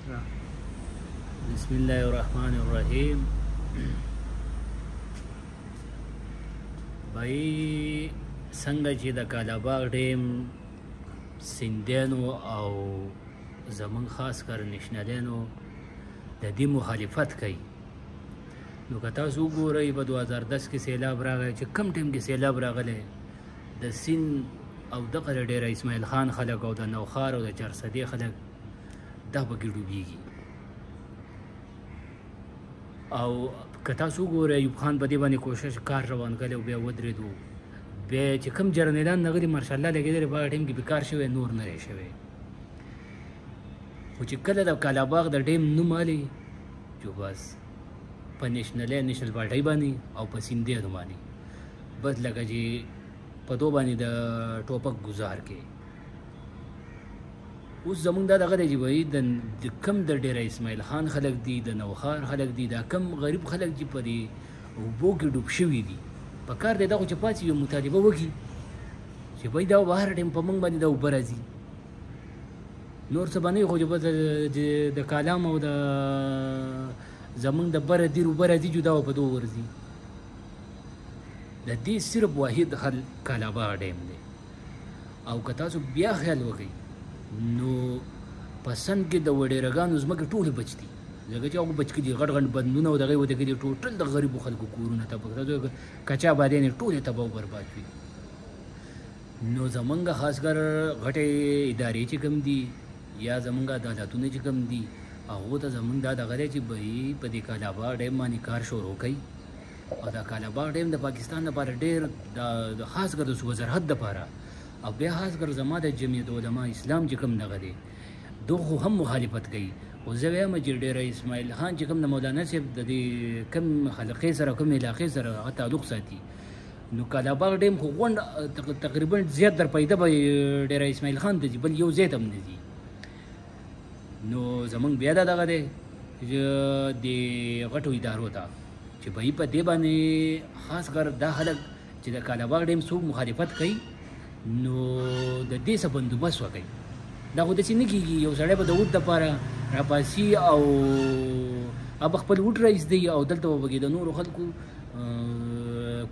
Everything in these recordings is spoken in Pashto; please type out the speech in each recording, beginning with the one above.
بسم الله الرحمن الرحیم. بھائی څنګه چې د کالاباغ ډیم سیندیانو او زمون خاص کر نشنلیانو د دې مخالفت کوي، نو که تاسو وګورئ په 2010 کې سیلاب راغی، چې کم ټیم کې سیلاب راغلی، د سیند او دغه ډېره اسماعیل خان خلک او د نوخار او د چارسدې خلک دا پکې ډوبېږي. او که تاسو وګورئ ایوب خان په دې باندې کوشش کار روان کړی او بیا ودرېدو، بیا چې کوم جرنیلان نغري مارشالله لګېدلې په هغه ټیم کې بیکار شوی، نور نه دی شوی. خو چې کله د کالاباغ د ډیم نوم آلی، جو بس په نیشنل پارټۍ باندې او په سیندیانو باندې بس لکه چې په دو باندې د ټوپک ګزار کې. اوس زمونږ دا دغه دی چې وایي د کم د ډېره اسماعیل خان خلک دي، د نوخار خلک دي، دا کم غریب خلک چې په دې اوبو کې ډوب شوي دي، په کار دی دا خو چې پاتې یو مطالبه وکړي چې وایي دا بهر ټیم په موږ باندې دا اوبه راځي، نور څه به نه وي، خو چې بس د کالام او د زمونږ د بره دیر اوبه راځي جدا او په دو ورځي. د دې صرف واحد حل کالاباغ ډیم دی. او که تاسو بیا خیال وکړئ نو په سند کې د وډېرګانو ځمکې ټولې بچ دي، ځکه چې هغو بچ کړي غټ غټ بندونه او دغه یې ودرېږي، ټوټل د غریبو خلکو کورونه تباه کچا بادیانې ټولې تباه او برباد شوي. نو زمونږ خاص کر غټې ادارې چې کوم دي یا زمونږ عدالتونه چې کوم دي، هغو ته زمونږ دا دغه دی چې بهي په دې کالاباغ ډیم باندې کار شروع کوي. او دا کالاباغ ډیم د پاکستان لپاره ډېر د خاص کر د صوبه سرحد دپاره او بیا خاص کر زما د جمعیت علما اسلام چې کوم دغه دی دغه هم مخالفت کوي. خو زه وایم چې ډېره اسماعیل خان چې کوم د مولانا صاحب د دې کوم حلقې سره کوم علاقې سره هغه تعلق ساتي، نو کالاباغ ډیم خو غونډ تقریبا زیات در پیدا به ډېره اسماعیل خان ته ځي، بل یو ځای ته هم نه ځي. نو زمونږ بیا دا دغه دی چې د غټو ادارو ته چې بهي په دې باندې خاص کر دا خلک چې د کالاباغ ډیم څوک مخالفت کوي، نو د دې څه بندوبست وکړي. دا خو داسې نه کېږي یو سړی به د اوټ دپاره راپاسي او اب خپل اوټ رایږدي او دلته به پکې د نورو خلکو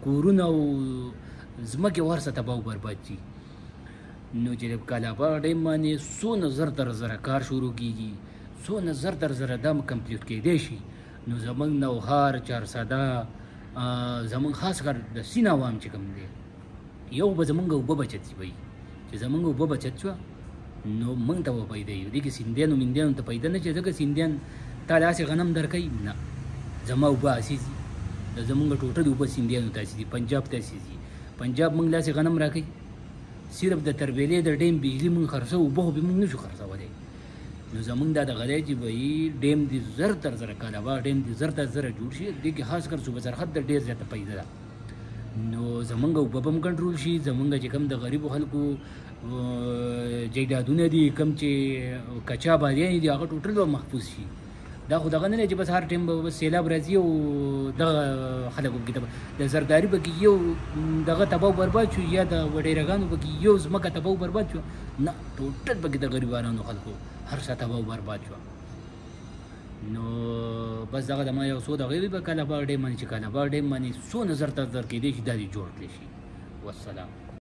کورونه او ځمکې ورسه تباه او برباد شي. نو چې د کالاباغ ډیم باندې څونه زره کار شروع کېږي، څونه زره دا کمپلیټ کېدی شي، نو زمونږ نوخار چارسده زمونږ خاص کر د سیند عوام چې کوم دی، یو به زمونږ اوبه بچت شي. وایي چې زمونږ اوبه بچت شوه نو موږ ته به پیدا وي. دې کې سیندیانو میندیانو ته پیدا نه شي، ځکه سیندیان تا داسې غنم درکوي نه، زما اوبه هسې ځي، د زمونږ ټوټل اوبه سیندیانو ته هسې ځي، پنجاب ته هسې ځي. پنجاب موږ داسې غنم راکوي، صرف د تربیلې د ډیم بجلي موږ خرڅوو، اوبه خو به موږ نه شو خرڅولی. نو زمونږ دا دغه دی چې وایي ډیم دې زره کالاباغ ډیم دې زره جوړ شي، دې کې خاص کر صوبه سرحد د ډېر زیاته پیدا ده. نو زمونږ اوبه به هم کنټرول شي، زمونږ چې کوم د غریبو خلکو جایدادونه دي، کوم چې کچا بادیانې دي، هغه ټوټل به محفوظ شي. دا خو دغه نه دی چې بس هر ټایم به بس سیلاب راځي او دغه خلکو کې د زرداري به کې یو دغه تباه او برباد شو، یا د وډېرګانو به کې یو ځمکه تباه او برباد شو، نه ټوټل به کې د غریبانو خلکو هر څه تباه او برباد شو. نو بس دغه د ما یو څو دغې وي په کالاباغ ډیم باندې چې کالاباغ ډیم باندې څونه زر کېدی شي دا دې جوړ کړی شي. والسلام.